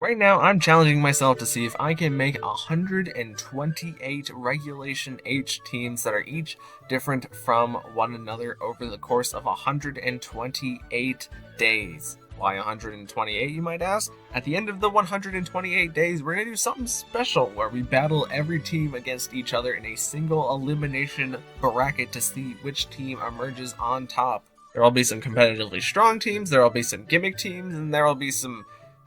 Right now, I'm challenging myself to see if I can make 128 Regulation H teams that are each different from one another over the course of 128 days. Why 128, you might ask? At the end of the 128 days, we're going to do something special where we battle every team against each other in a single elimination bracket to see which team emerges on top. There will be some competitively strong teams, there will be some gimmick teams, and there will be some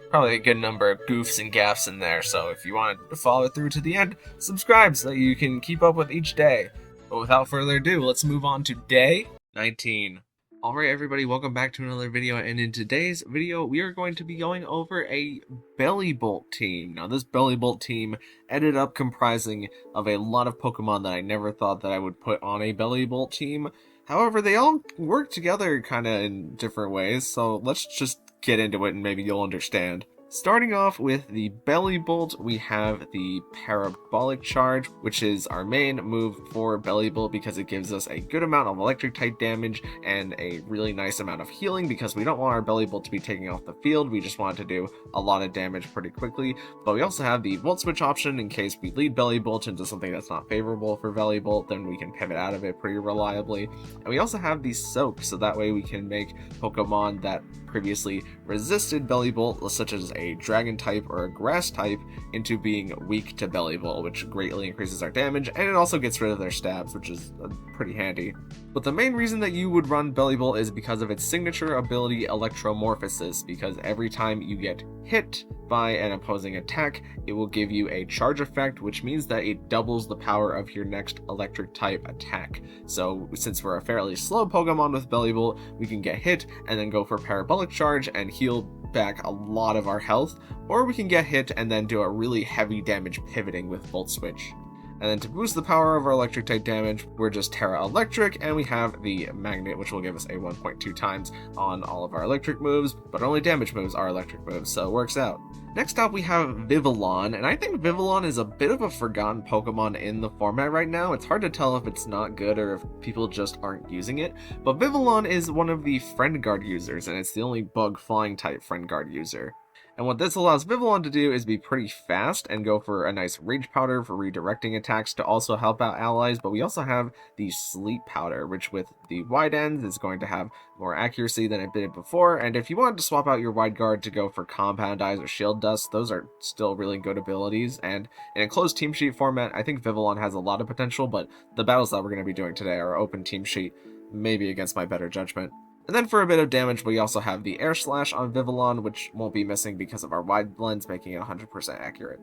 probably a good number of goofs and gaffs in there, so if you want to follow through to the end, subscribe so that you can keep up with each day. But without further ado, let's move on to day 19. Alright everybody, welcome back to another video, and in today's video, we are going to be going over a Bellibolt team. Now this Bellibolt team ended up comprising of a lot of Pokemon that I never thought that I would put on a Bellibolt team. However, they all work together kind of in different ways, so let's just get into it and maybe you'll understand. Starting off with the Bellibolt, we have the Parabolic Charge, which is our main move for Bellibolt because it gives us a good amount of electric type damage and a really nice amount of healing because we don't want our Bellibolt to be taking off the field, we just want it to do a lot of damage pretty quickly. But we also have the Volt Switch option in case we lead Bellibolt into something that's not favorable for Bellibolt, then we can pivot out of it pretty reliably. And we also have the Soak, so that way we can make Pokemon that previously resisted Bellibolt, such as a Dragon type or a Grass type, into being weak to Bellibolt, which greatly increases our damage, and it also gets rid of their stabs, which is pretty handy. But the main reason that you would run Bellibolt is because of its signature ability Electromorphosis, because every time you get hit by an opposing attack, it will give you a charge effect, which means that it doubles the power of your next electric type attack. So since we're a fairly slow Pokemon with Bellibolt, we can get hit and then go for Parabolic Charge and heal back a lot of our health, or we can get hit and then do a really heavy damage pivoting with Volt Switch. And then to boost the power of our electric type damage, we're just Terra Electric, and we have the Magnet, which will give us a 1.2 times on all of our electric moves, but only damage moves are electric moves, so it works out. Next up we have Vivillon, and I think Vivillon is a bit of a forgotten Pokemon in the format right now. It's hard to tell if it's not good or if people just aren't using it, but Vivillon is one of the Friend Guard users, and it's the only bug flying type Friend Guard user. And what this allows Vivillon to do is be pretty fast and go for a nice Rage Powder for redirecting attacks to also help out allies, but we also have the Sleep Powder, which with the wide ends is going to have more accuracy than it did before, and if you wanted to swap out your Wide Guard to go for Compound Eyes or Shield Dust, those are still really good abilities, and in a closed team sheet format, I think Vivillon has a lot of potential, but the battles that we're going to be doing today are open team sheet, maybe against my better judgment. And then for a bit of damage, we also have the Air Slash on Vivillon, which won't be missing because of our wide blends, making it 100% accurate.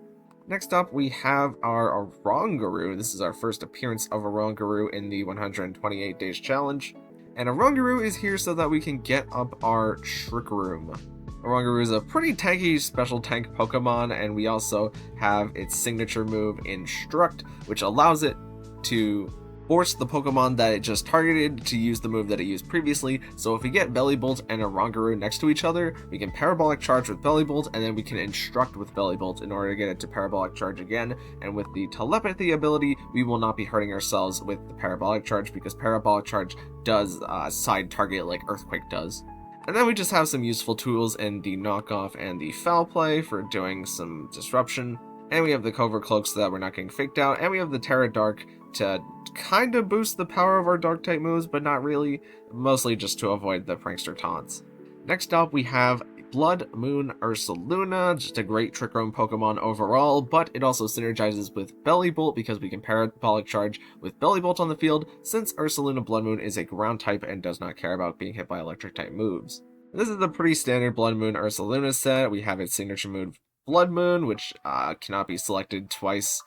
Next up, we have our Oranguru. This is our first appearance of Oranguru in the 128 Days Challenge. And Oranguru is here so that we can get up our Trick Room. Oranguru is a pretty tanky special tank Pokemon, and we also have its signature move, Instruct, which allows it to force the Pokemon that it just targeted to use the move that it used previously. So if we get Bellibolt and Oranguru next to each other, we can Parabolic Charge with Bellibolt, and then we can Instruct with Bellibolt in order to get it to Parabolic Charge again. And with the Telepathy ability, we will not be hurting ourselves with the Parabolic Charge because Parabolic Charge does side target like Earthquake does. And then we just have some useful tools in the Knockoff and the Foul Play for doing some disruption. And we have the Covert Cloak so that we're not getting faked out, and we have the Terra Dark to kind of boost the power of our Dark-type moves, but not really, mostly just to avoid the Prankster taunts. Next up, we have Blood Moon Ursaluna, just a great Trick Room Pokemon overall, but it also synergizes with Bellibolt because we can Parabolic Charge with Bellibolt on the field, since Ursaluna Blood Moon is a ground type and does not care about being hit by electric-type moves. This is a pretty standard Blood Moon Ursaluna set. We have its signature move Blood Moon, which cannot be selected twice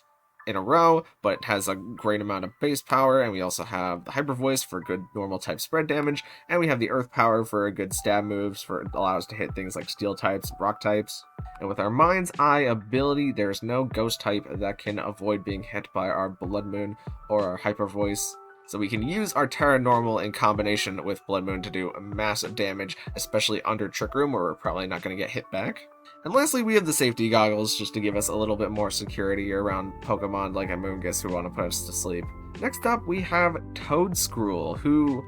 in a row, but has a great amount of base power, and we also have the Hyper Voice for good normal type spread damage, and we have the Earth Power for good stab moves for allow us to hit things like Steel types, Rock types. And with our Mind's Eye ability, there's no Ghost type that can avoid being hit by our Blood Moon or our Hyper Voice. So we can use our Terra Normal in combination with Blood Moon to do massive damage, especially under Trick Room where we're probably not going to get hit back. And lastly, we have the safety goggles just to give us a little bit more security around Pokemon like Amoonguss who want to put us to sleep. Next up, we have Toedscruel, who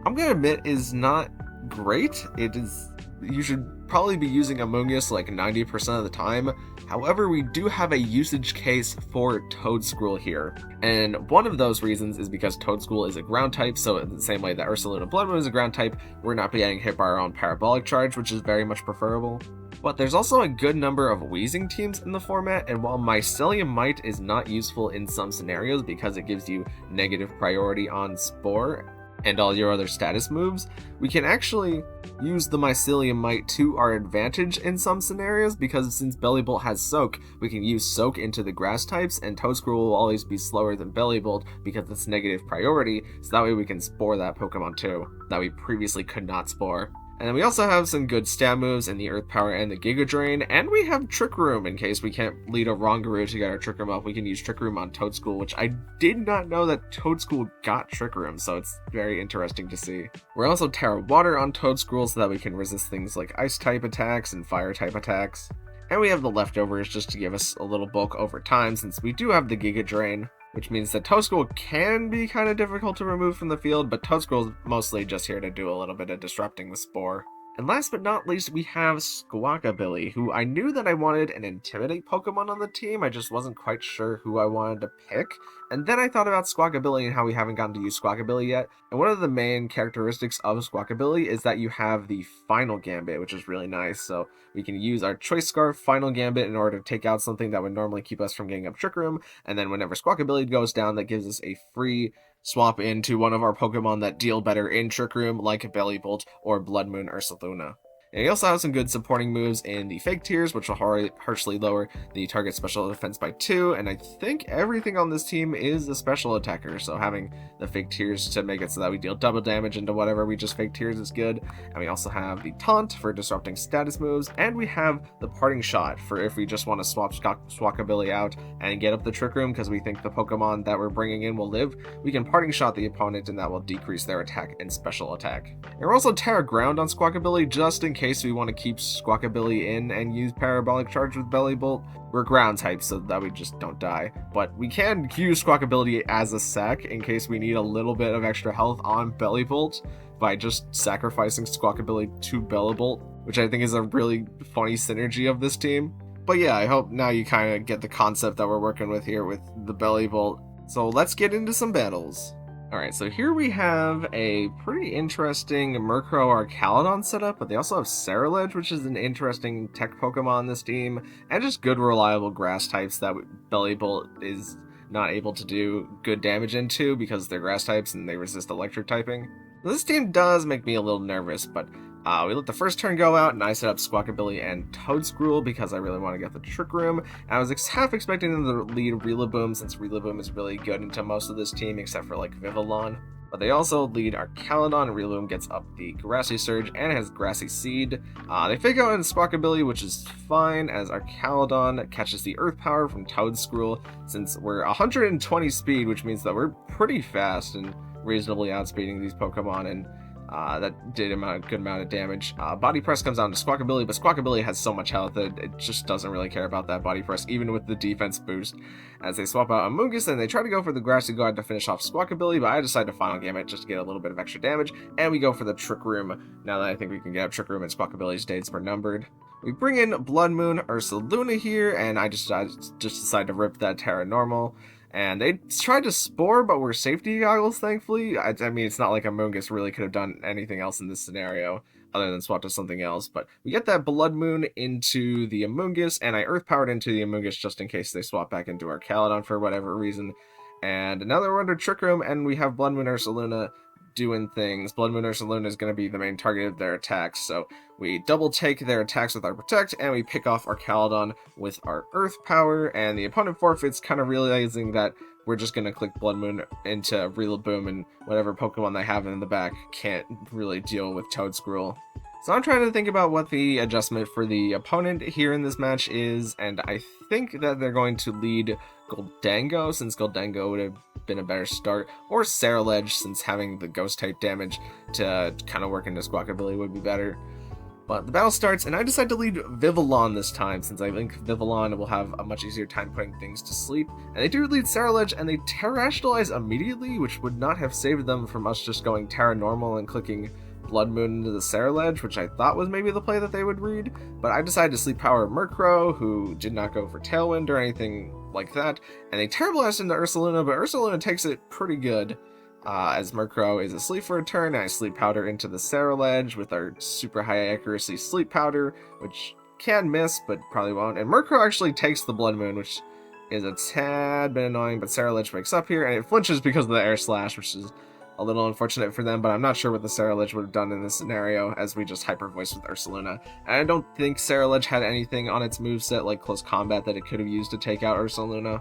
I'm going to admit is not great. It is you should probably be using Amoonguss like 90% of the time. However, we do have a usage case for Toedscruel here, and one of those reasons is because Toedscruel is a ground type, so in the same way that Ursaluna Blood Moon is a ground type, we're not getting hit by our own Parabolic Charge, which is very much preferable. But there's also a good number of Wheezing teams in the format, and while Mycelium Mite is not useful in some scenarios because it gives you negative priority on Spore and all your other status moves, we can actually use the Mycelium Mite to our advantage in some scenarios, because since Bellibolt has Soak, we can use Soak into the grass types, and Toedscruel will always be slower than Bellibolt because it's negative priority, so that way we can Spore that Pokemon too, that we previously could not Spore. And then we also have some good stab moves in the Earth Power and the Giga Drain, and we have Trick Room in case we can't lead a Rongaroo to get our Trick Room up. We can use Trick Room on Toedscruel, which I did not know that Toedscruel got Trick Room, so it's very interesting to see. We're also Terra Water on Toedscruel so that we can resist things like Ice type attacks and Fire type attacks. And we have the Leftovers just to give us a little bulk over time, since we do have the Giga Drain, which means that Toedscruel can be kind of difficult to remove from the field, but Toedscruel is mostly just here to do a little bit of disrupting the Spore. And last but not least, we have Squawkabilly, who I knew that I wanted an Intimidate Pokemon on the team, I just wasn't quite sure who I wanted to pick. And then I thought about Squawkabilly and how we haven't gotten to use Squawkabilly yet, and one of the main characteristics of Squawkabilly is that you have the Final Gambit, which is really nice, so we can use our Choice Scarf Final Gambit in order to take out something that would normally keep us from getting up Trick Room, and then whenever Squawkabilly goes down, that gives us a free swap into one of our Pokemon that deal better in Trick Room, like Bellibolt or Blood Moon Ursaluna. And he also has some good supporting moves in the Fake Tears, which will harshly lower the target special defense by 2, and I think everything on this team is a special attacker, so having the Fake Tears to make it so that we deal double damage into whatever we just Fake Tears is good. And we also have the Taunt for disrupting status moves, and we have the Parting Shot for if we just want to swap Squawkabilly out and get up the Trick Room because we think the Pokemon that we're bringing in will live, we can Parting Shot the opponent and that will decrease their attack and special attack. And we're also Terra Ground on Squawkabilly just in case we want to keep Squawkabilly in and use Parabolic Charge with Bellibolt. We're ground type so that we just don't die, but we can use Squawkabilly as a sec in case we need a little bit of extra health on Bellibolt by just sacrificing Squawkabilly to Bellibolt, which I think is a really funny synergy of this team. But yeah, I hope now you kind of get the concept that we're working with here with the Bellibolt. So let's get into some battles. Alright, so here we have a pretty interesting Murkrow Archaludon setup, but they also have Ceruledge, which is an interesting tech Pokemon on this team, and just good reliable grass types that Bellibolt is not able to do good damage into because they're grass types and they resist electric typing. This team does make me a little nervous, but we let the first turn go out, and I set up Squawkabilly and Toedscruel because I really want to get the Trick Room. And I was half expecting them to lead Rillaboom, since Rillaboom is really good into most of this team, except for like Vivillon. But they also lead Archaludon, and Rillaboom gets up the Grassy Surge and has Grassy Seed. They fake out in Squawkabilly, which is fine, as Archaludon catches the Earth Power from Toedscruel, since we're 120 speed, which means that we're pretty fast and reasonably outspeeding these Pokemon, and that did a good amount of damage. Body Press comes down to Squawkabilly, but Squawkabilly has so much health that it just doesn't really care about that Body Press, even with the defense boost. As they swap out Amoonguss, and they try to go for the Grassy Guard to finish off Squawkabilly, but I decide to Final Gambit just to get a little bit of extra damage, and we go for the Trick Room, now that I think we can get up Trick Room and Squawkabilly's days are numbered. We bring in Blood Moon Ursaluna here, and I just decide to rip that Terra Normal. And they tried to Spore, but were safety goggles, thankfully. I mean, it's not like Amoonguss really could have done anything else in this scenario, other than swap to something else. But we get that Blood Moon into the Amoonguss, and I Earth Powered into the Amoonguss just in case they swap back into Archaludon for whatever reason. And now that we're under Trick Room, and we have Blood Moon Ursaluna doing things. Blood Moon Ursaluna is going to be the main target of their attacks, so we double take their attacks with our Protect, and we pick off Archaludon with our Earth Power, and the opponent forfeits, kind of realizing that we're just going to click Blood Moon into Rillaboom, and whatever Pokemon they have in the back can't really deal with Toedscruel. So I'm trying to think about what the adjustment for the opponent here in this match is, and I think that they're going to lead Goldango, since Goldango would have been a better start, or Ceruledge, since having the Ghost type damage to kind of work into Squawkabilly would be better. But the battle starts, and I decide to lead Vivillon this time, since I think Vivillon will have a much easier time putting things to sleep. And they do lead Ceruledge, and they Terrestrialize immediately, which would not have saved them from us just going Terra Normal and clicking Blood Moon into the Ceruledge, which I thought was maybe the play that they would read, but I decided to Sleep Power Murkrow, who did not go for Tailwind or anything like that, and they Terrible Blast into Ursaluna, but Ursaluna takes it pretty good, as Murkrow is asleep for a turn, and I Sleep Powder into the Ceruledge with our super high accuracy Sleep Powder, which can miss, but probably won't, and Murkrow actually takes the Blood Moon, which is a tad bit annoying, but Ceruledge wakes up here, and it flinches because of the Air Slash, which is a little unfortunate for them, but I'm not sure what the Ceruledge would have done in this scenario, as we just Hyper Voiced with Ursaluna. And I don't think Ceruledge had anything on its moveset, like Close Combat, that it could have used to take out Ursaluna.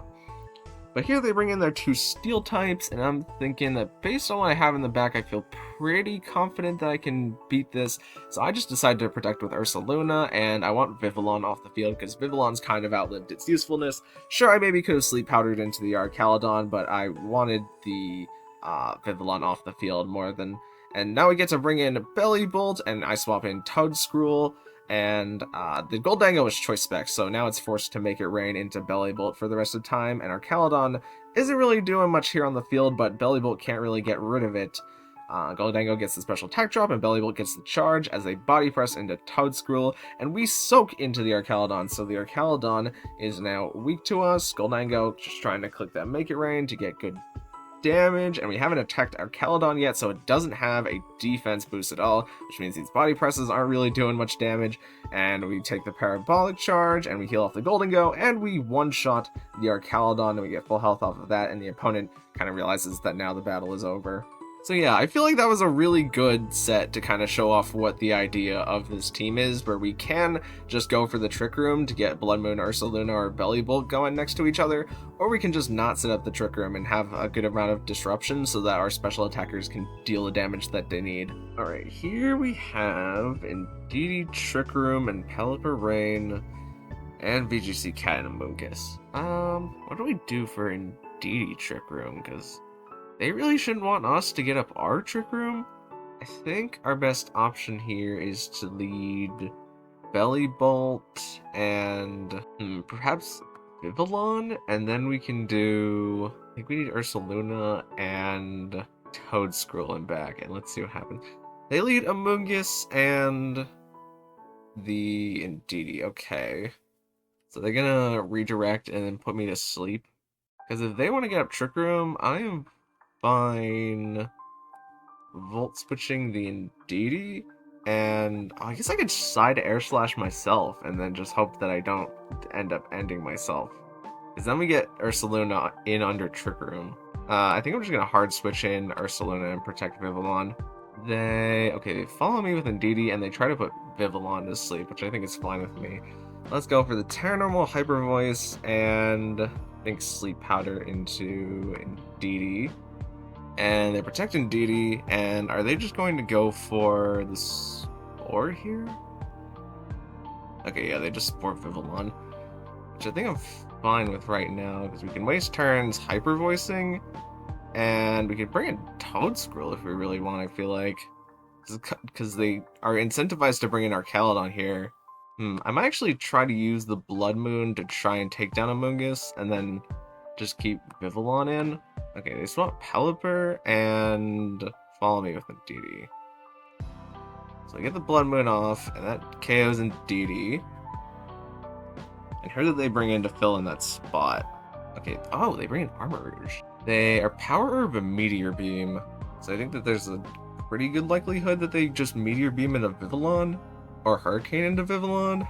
But here they bring in their 2 Steel types, and I'm thinking that based on what I have in the back, I feel pretty confident that I can beat this. So I just decided to protect with Ursaluna, and I want Vivillon off the field, because Vivillon's kind of outlived its usefulness. Sure, I maybe could have Sleep Powdered into the Archaludon, but I wanted the Vivillon off the field more than... And now we get to bring in Bellibolt, and I swap in Toedscruel, and the Goldango is Choice Spec, so now it's forced to make it rain into Bellibolt for the rest of the time, and Archaludon isn't really doing much here on the field, but Bellibolt can't really get rid of it. Goldango gets the special attack drop, and Bellibolt gets the charge as they body press into Toedscruel, and we soak into the Archaludon, so the Archaludon is now weak to us. Goldango just trying to click that Make It Rain to get good damage, and we haven't attacked Archaludon yet, so it doesn't have a defense boost at all, which means these body presses aren't really doing much damage, and we take the Parabolic Charge, and we heal off the Goldango, and we one-shot the Archaludon, and we get full health off of that, and the opponent kind of realizes that now the battle is over. So yeah, I feel like that was a really good set to kind of show off what the idea of this team is, where we can just go for the Trick Room to get Blood Moon, Ursaluna, or Bellibolt going next to each other, or we can just not set up the Trick Room and have a good amount of disruption so that our special attackers can deal the damage that they need. Alright, here we have Indeedee, Trick Room, and Pelipper Rain, and VGC Cat and Amoonguss. What do we do for Indeedee Trick Room? Because they really shouldn't want us to get up our Trick Room. I think our best option here is to lead Bellibolt and perhaps Vivillon, and then we can do... I think we need Ursaluna and Toedscruel in back, and let's see what happens. They lead Amoonguss and the Indeedee, okay. So they're gonna redirect and then put me to sleep. Because if they want to get up Trick Room, I am fine Volt switching the Indeedee, and I guess I could side Air Slash myself and then just hope that I don't end up ending myself. Because then we get Ursaluna in under Trick Room. I think I'm just going to hard switch in Ursaluna and protect Vivillon. They follow me with Indeedee and they try to put Vivillon to sleep, which I think is fine with me. Let's go for the Terra Normal, Hyper Voice, and I think Sleep Powder into Indeedee. And they protect Indeedee, and are they just going to go for the Spore here? Okay, yeah, they just Spore Vivillon, which I think I'm fine with right now, because we can waste turns Hyper Voicing, and we could bring in Toedscruel if we really want, I feel like. Because they are incentivized to bring in Archaludon here. I might actually try to use the Blood Moon to try and take down Amoonguss, and then just keep Vivillon in. Okay, they swap Pelipper and follow me with Indeedee. So I get the Blood Moon off, and that KOs Indeedee. And who did they bring in to fill in that spot? Okay, oh, they bring in Armor Rouge. They are Power Herb and Meteor Beam, so I think that there's a pretty good likelihood that they just Meteor Beam into Vivillon, or Hurricane into Vivillon.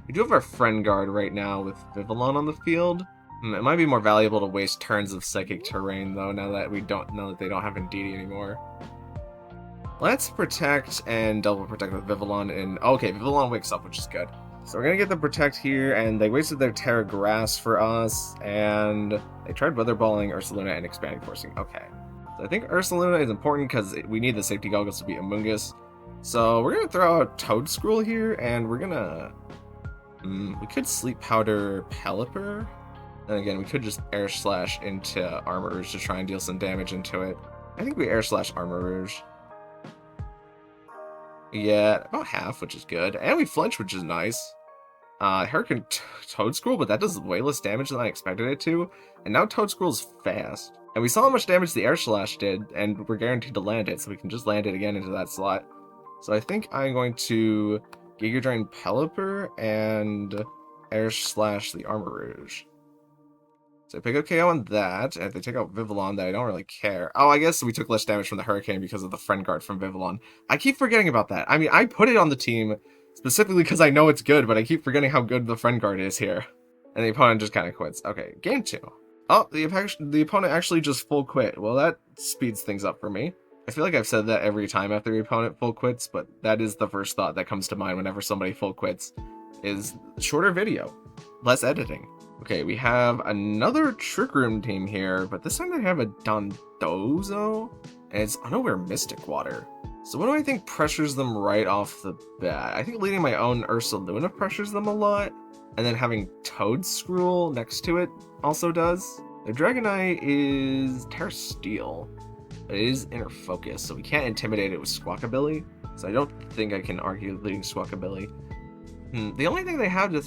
We do have our Friend Guard right now with Vivillon on the field. It might be more valuable to waste turns of Psychic Terrain, though, now that they don't have Indeedee anymore. Let's protect and double protect with Vivillon, and okay, Vivillon wakes up, which is good. So we're gonna get the protect here, and they wasted their Terra Grass for us, and they tried Weather Balling, Ursaluna, and Expanding Forcing. Okay. So I think Ursaluna is important because we need the safety goggles to beat Amoonguss. So we're gonna throw out Toedscruel here, and we're gonna... we could Sleep Powder Pelipper. And again, we could just Air Slash into Armor Rouge to try and deal some damage into it. I think we Air Slash Armor Rouge. Yeah, about half, which is good. And we flinch, which is nice. Hurricane Toedscruel, but that does way less damage than I expected it to. And now Toedscruel's fast. And we saw how much damage the Air Slash did, and we're guaranteed to land it, so we can just land it again into that slot. So I think I'm going to Giga Drain Pelipper and Air Slash the Armor Rouge. So I pick up KO on that, and if they take out Vivillon, then I don't really care. Oh, I guess we took less damage from the Hurricane because of the Friend Guard from Vivillon. I keep forgetting about that. I mean, I put it on the team specifically because I know it's good, but I keep forgetting how good the Friend Guard is here. And the opponent just kind of quits. Okay, game 2. Oh, the opponent actually just full quit. Well, that speeds things up for me. I feel like I've said that every time after the opponent full quits, but that is the first thought that comes to mind whenever somebody full quits, is shorter video, less editing. Okay, we have another Trick Room team here, but this time they have a Dondozo, and it's Unaware Mystic Water. So what do I think pressures them right off the bat? I think leading my own Ursaluna pressures them a lot, and then having Toedscruel next to it also does. Their Dragonite is Terra Steel. It is Inner Focus, so we can't intimidate it with Squawkabilly, so I don't think I can argue leading Squawkabilly. The only thing they have to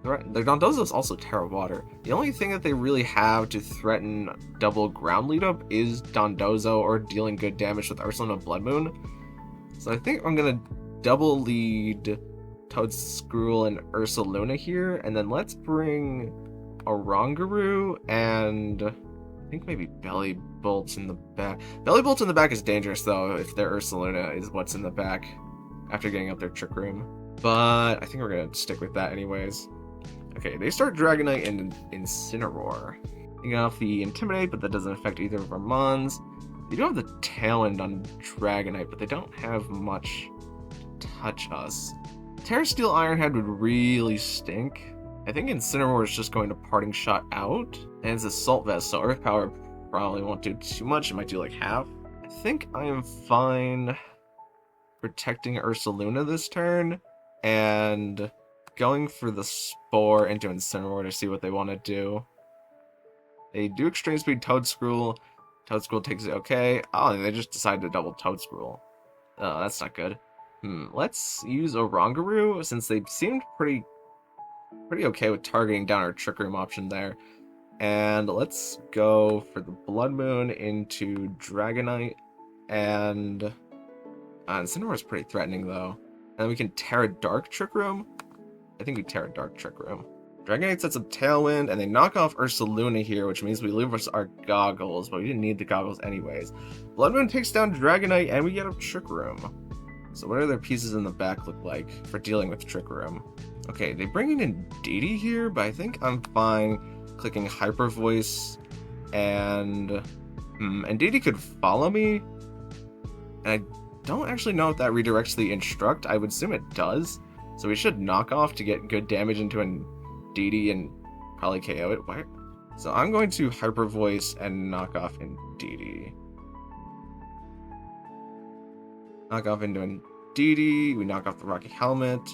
their Dondozo is also Terra Water. The only thing that they really have to threaten double ground lead up is Dondozo or dealing good damage with Ursaluna Blood Moon. So I think I'm gonna double lead Toedscruel and Ursaluna here, and then let's bring Oranguru and I think maybe Bellibolt in the back. Bellibolt in the back is dangerous though if their Ursaluna is what's in the back after getting up their Trick Room. But I think we're gonna stick with that anyways. Okay, they start Dragonite and Incineroar. You get off the Intimidate, but that doesn't affect either of our Mons. They do have the Tailwind on Dragonite, but they don't have much to touch us. Terra Steel Ironhead would really stink. I think Incineroar is just going to Parting Shot out. And it's Assault Vest, so Earth Power probably won't do too much. It might do like half. I think I am fine protecting Ursaluna this turn and going for the Spore into Incineroar to see what they want to do. They do Extreme Speed Toedscruel. Toedscruel takes it okay. Oh, they just decided to double Toedscruel. Oh, that's not good. Let's use Oranguru since they seemed pretty okay with targeting down our Trick Room option there. And let's go for the Blood Moon into Dragonite. And Incineroar is pretty threatening though. And we can Terra Dark Trick Room. I think we Terra Dark Trick Room. Dragonite sets up Tailwind, and they knock off Ursaluna here, which means we lose our Goggles, but we didn't need the Goggles anyways. Blood Moon takes down Dragonite, and we get a Trick Room. So what do their pieces in the back look like for dealing with Trick Room? Okay, they bring in Indeedee here, but I think I'm fine clicking Hyper Voice, and Indeedee could follow me, and I don't actually know if that redirects the Instruct. I would assume it does, so we should knock off to get good damage into Indeedee and probably KO it. What? So I'm going to Hyper Voice and knock off Indeedee. Knock off into Indeedee. We knock off the Rocky Helmet.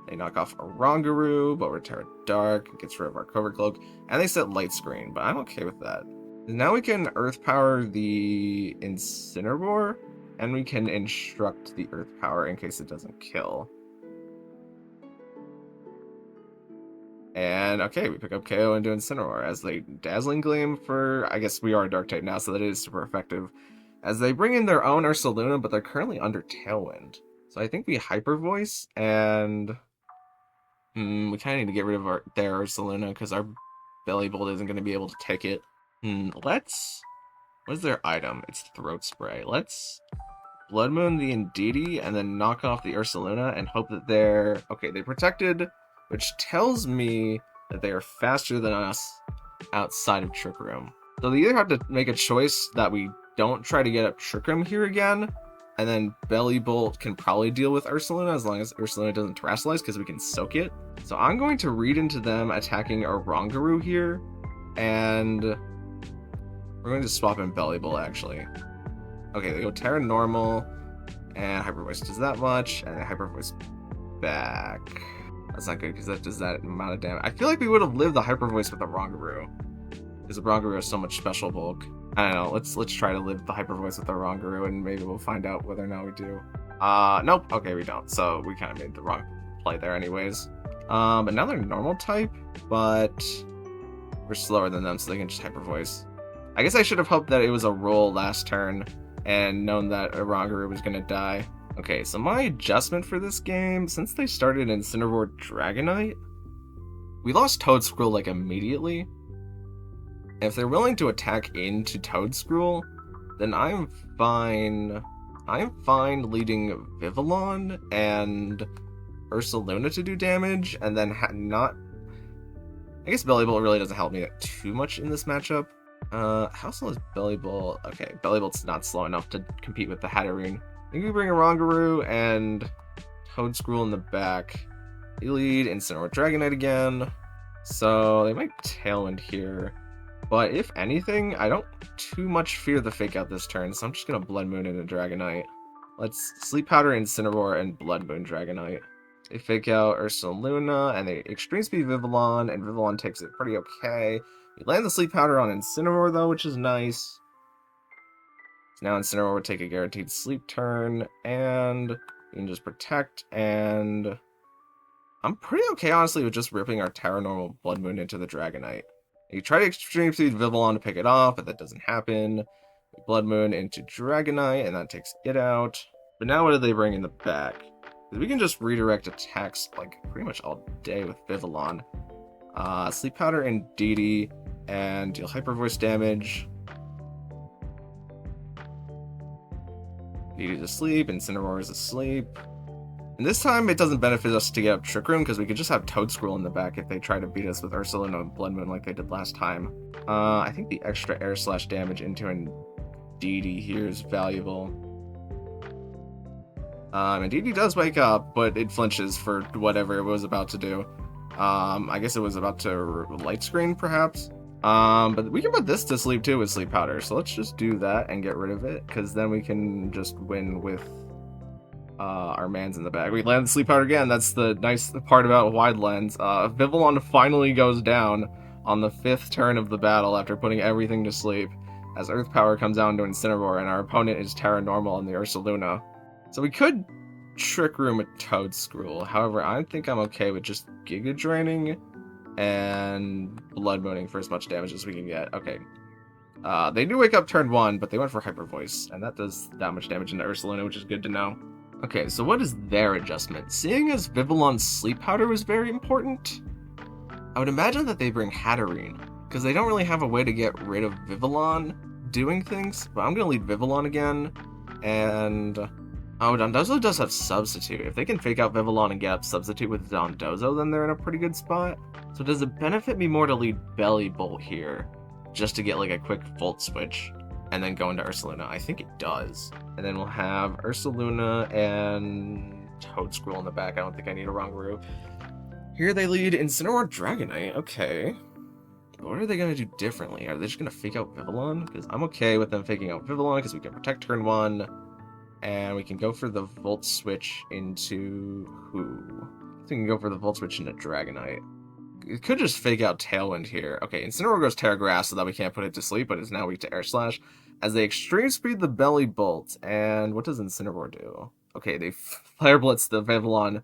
They knock off Oranguru, but we're Terra Dark. It gets rid of our Cover Cloak. And they set Light Screen, but I'm okay with that. Now we can Earth Power the Incineroar, and we can Instruct the Earth Power in case it doesn't kill. And okay, we pick up KO into Incineroar as they Dazzling Gleam for, I guess we are a Dark type now, so that is super effective. As they bring in their own Ursaluna, but they're currently under Tailwind. So I think we Hyper Voice, and we kind of need to get rid of their Ursaluna because our Bellibolt isn't going to be able to take it. What is their item? It's Throat Spray. Let's Blood Moon the Indeedee and then knock off the Ursaluna and hope that they're... Okay, they protected, which tells me that they are faster than us outside of Trick Room. So they either have to make a choice that we don't try to get up Trick Room here again, and then Bellibolt can probably deal with Ursaluna as long as Ursaluna doesn't Terrasilize because we can soak it. So I'm going to read into them attacking Oranguru here, and we're going to swap in Bellibolt actually. Okay, they go Terra Normal, and Hyper Voice does that much, and then Hyper Voice back. That's not good because that does that amount of damage. I feel like we would have lived the Hyper Voice with Oranguru, because Oranguru has so much special bulk. I don't know, let's try to live the Hyper Voice with Oranguru, and maybe we'll find out whether or not we do. Nope, okay, we don't, so we kind of made the wrong play there anyways. But now they're Normal type, but we're slower than them, so they can just Hyper Voice. I guess I should have hoped that it was a roll last turn, and known that Oranguru was gonna die. Okay, so my adjustment for this game, since they started Incineroar Dragonite, we lost Toedscruel like immediately. If they're willing to attack into Toedscruel, then I'm fine. I'm fine leading Vivillon and Ursaluna to do damage, and then not. I guess Bellibolt really doesn't help me too much in this matchup. How slow is Bellibolt? Okay, Bellibolt's not slow enough to compete with the Hatterene. I think we bring a Rongaroo and Toedscruel in the back. They lead Incineroar Dragonite again, so they might Tailwind here. But if anything, I don't too much fear the Fake Out this turn, so I'm just gonna Blood Moon into Dragonite. Let's Sleep Powder Incineroar and Blood Moon Dragonite. They Fake Out Ursaluna, and they Extreme Speed Vivillon, and Vivillon takes it pretty okay. We land the Sleep Powder on Incineroar, though, which is nice. So now Incineroar would take a guaranteed sleep turn, and you can just Protect, and I'm pretty okay, honestly, with just ripping our Terra Normal Blood Moon into the Dragonite. You try to Extreme Speed Vivillon to pick it off, but that doesn't happen. We Blood Moon into Dragonite, and that takes it out. But now what do they bring in the back? We can just redirect attacks like pretty much all day with Vivillon. Sleep Powder and DD, and deal Hyper Voice damage. DD's asleep, Incineroar is asleep. And this time it doesn't benefit us to get up Trick Room, because we could just have Toedscruel in the back if they try to beat us with Ursaluna and Blood Moon like they did last time. I think the extra Air Slash damage into an DD here is valuable. And DD does wake up, but it flinches for whatever it was about to do. I guess it was about to Light Screen, perhaps? But we can put this to sleep too with Sleep Powder, so let's just do that and get rid of it, because then we can just win with our mans in the bag. We land the Sleep Powder again. That's the nice part about Wide Lens. Vivillon finally goes down on the 5th turn of the battle after putting everything to sleep, as Earth Power comes down to Incineroar, and our opponent is Terra Normal on the Ursaluna. So we could Trick Room a Toedscruel. However, I think I'm okay with just Giga Draining and Blood Mooning for as much damage as we can get. Okay. They do wake up turn 1, but they went for Hyper Voice, and that does that much damage into Ursaluna, which is good to know. Okay, so what is their adjustment? Seeing as Vivillon's Sleep Powder was very important, I would imagine that they bring Hatterene, because they don't really have a way to get rid of Vivillon doing things, but I'm going to lead Vivillon again, and oh, Dondozo does have Substitute. If they can Fake Out Vivillon and get up Substitute with Dondozo, then they're in a pretty good spot. So does it benefit me more to lead Bellibolt here, just to get like a quick Volt Switch, and then go into Ursaluna? I think it does. And then we'll have Ursaluna and Toedscruel in the back. I don't think I need a Rongaroo. Here they lead Incineroar Dragonite. Okay. What are they going to do differently? Are they just going to Fake Out Vivillon? Because I'm okay with them faking out Vivillon, because we can Protect turn 1. And we can go for the Volt Switch into who? I think we can go for the Volt Switch into Dragonite. It could just Fake Out Tailwind here. Okay, Incineroar goes Terra Grass so that we can't put it to sleep, but it's now weak to Air Slash. As they Extreme Speed the Bellibolt. And what does Incineroar do? Okay, they Flare Blitz the Vivillon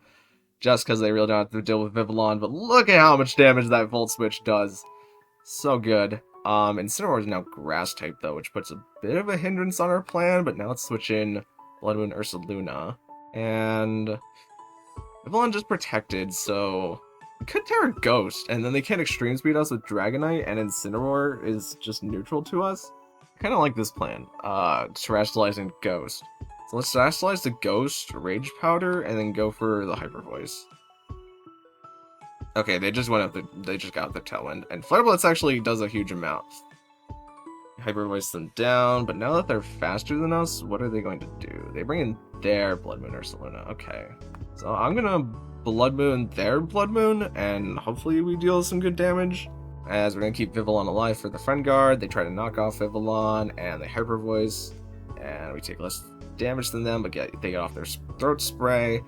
just because they really don't have to deal with Vivillon, but look at how much damage that Volt Switch does. So good. Incineroar is now Grass type though, which puts a bit of a hindrance on our plan, but now let's switch in Blood Moon Ursaluna. And Vivillon just protected, so we could Terra Ghost, and then they can't Extreme Speed us with Dragonite, and Incineroar is just neutral to us. I kind of like this plan. Terastallizing Ghost. So let's Terastallize the Ghost, Rage Powder, and then go for the Hyper Voice. Okay, they just got the Tailwind, and Flare Blitz actually does a huge amount. Hyper Voice them down, but now that they're faster than us, what are they going to do? They bring in their Blood Moon Ursaluna. Okay. So I'm gonna Blood Moon their Blood Moon, and hopefully we deal some good damage. As we're gonna keep Vivillon alive for the Friend Guard. They try to knock off Vivillon, and they Hyper Voice, and we take less damage than them, but they get off their Throat Spray.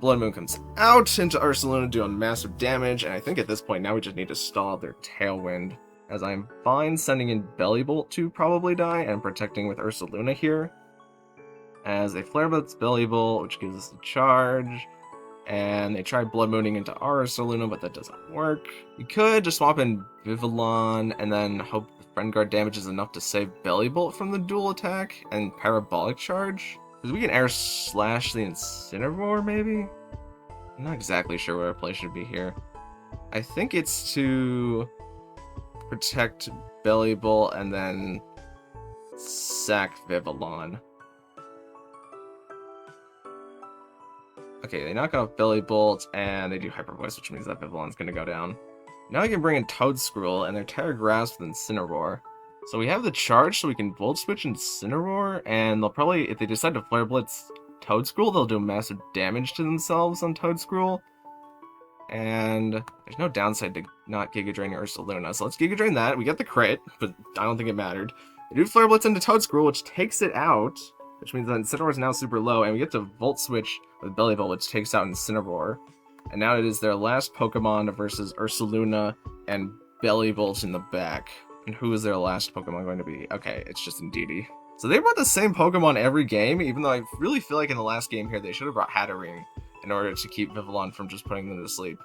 Blood Moon comes out into Ursaluna doing massive damage, and I think at this point now we just need to stall out their Tailwind, as I'm fine sending in Bellibolt to probably die and protecting with Ursaluna here. As they Flare Blitz Bellibolt, which gives us a charge, and they try Blood Mooning into our Ursaluna, but that doesn't work. We could just swap in Vivillon and then hope the Friend Guard damage is enough to save Bellibolt from the dual attack and Parabolic Charge. Because we can air slash the Incineroar, maybe? I'm not exactly sure where our play should be here. I think it's to protect Bellibolt and then sack Vivillon. Okay, they knock off Bellibolt and they do Hyper Voice, which means that Vivillon's gonna go down. Now I can bring in Toedscruel and their Terra Grasp with Incineroar. So we have the charge, so we can Volt Switch Incineroar, and they'll probably, if they decide to Flare Blitz Toedscruel, they'll do massive damage to themselves on Toedscruel. And there's no downside to not Giga Drain or Ursaluna, so let's Giga Drain that. We get the crit, but I don't think it mattered. They do Flare Blitz into Toedscruel, which takes it out, which means that Incineroar is now super low, and we get to Volt Switch with Bellibolt, which takes out Incineroar. And now it is their last Pokemon versus Ursaluna and Bellibolt in the back. And who is their last Pokemon going to be? Okay, it's just Indeedee. So they brought the same Pokemon every game, even though I really feel like in the last game here they should have brought Hatterene in order to keep Vivillon from just putting them to sleep.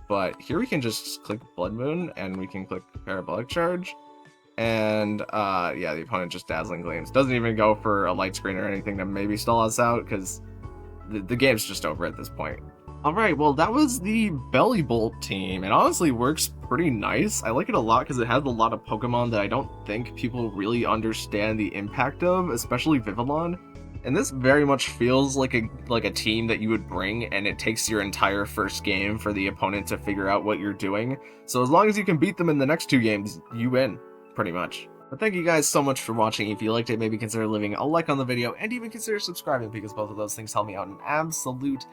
But here we can just click Blood Moon, and we can click Parabolic Charge. And, yeah, the opponent just Dazzling Gleams. Doesn't even go for a Light Screen or anything to maybe stall us out, because the game's just over at this point. Alright, well that was the Bellibolt team. It honestly works pretty nice. I like it a lot because it has a lot of Pokemon that I don't think people really understand the impact of, especially Vivillon. And this very much feels like a team that you would bring, and it takes your entire first game for the opponent to figure out what you're doing. So as long as you can beat them in the next 2 games, you win, pretty much. But thank you guys so much for watching. If you liked it, maybe consider leaving a like on the video, and even consider subscribing, because both of those things help me out an absolute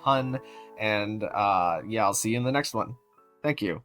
ton. And yeah, I'll see you in the next one. Thank you.